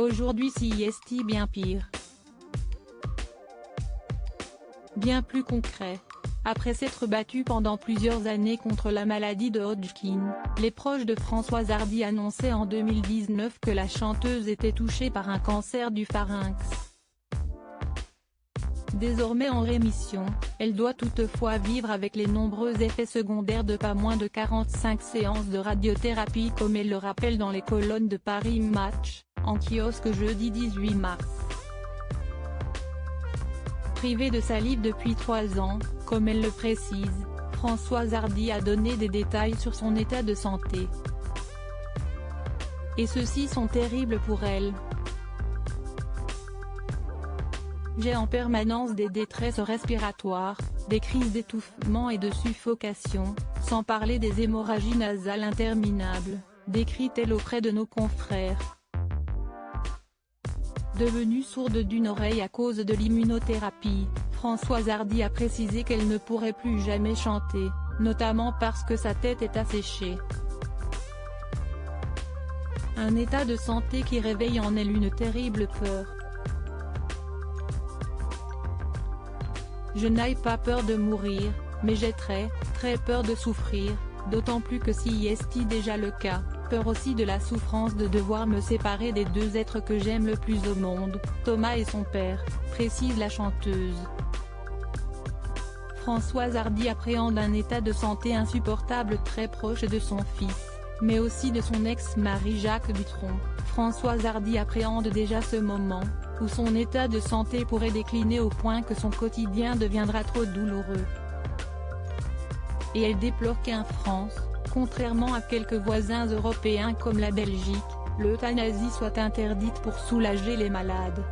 Aujourd'hui c'est bien pire. Bien plus concret. Après s'être battue pendant plusieurs années contre la maladie de Hodgkin, les proches de Françoise Hardy annonçaient en 2019 que la chanteuse était touchée par un cancer du pharynx. Désormais en rémission, elle doit toutefois vivre avec les nombreux effets secondaires de pas moins de 45 séances de radiothérapie comme elle le rappelle dans les colonnes de Paris Match, en kiosque jeudi 18 mars. Privée de salive depuis 3 ans, comme elle le précise, Françoise Hardy a donné des détails sur son état de santé. Et ceux-ci sont terribles pour elle. J'ai en permanence des détresses respiratoires, des crises d'étouffement et de suffocation, sans parler des hémorragies nasales interminables, décrit-elle auprès de nos confrères. Devenue sourde d'une oreille à cause de l'immunothérapie, Françoise Hardy a précisé qu'elle ne pourrait plus jamais chanter, notamment parce que sa tête est asséchée. Un état de santé qui réveille en elle une terrible peur. Je n'ai pas peur de mourir, mais j'ai très peur de souffrir, d'autant plus que si c'est déjà le cas, peur aussi de la souffrance de devoir me séparer des 2 êtres que j'aime le plus au monde, Thomas et son père, précise la chanteuse. Françoise Hardy appréhende un état de santé insupportable très proche de son fils, mais aussi de son ex-mari Jacques Dutronc. Françoise Hardy appréhende déjà ce moment, où son état de santé pourrait décliner au point que son quotidien deviendra trop douloureux. Et elle déplore qu'en France, contrairement à quelques voisins européens comme la Belgique, l'euthanasie soit interdite pour soulager les malades.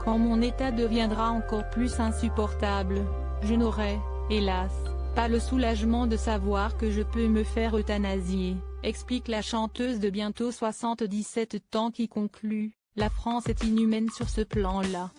Quand mon état deviendra encore plus insupportable, je n'aurai, hélas, pas le soulagement de savoir que je peux me faire euthanasier, explique la chanteuse de bientôt 77 ans qui conclut, la France est inhumaine sur ce plan-là.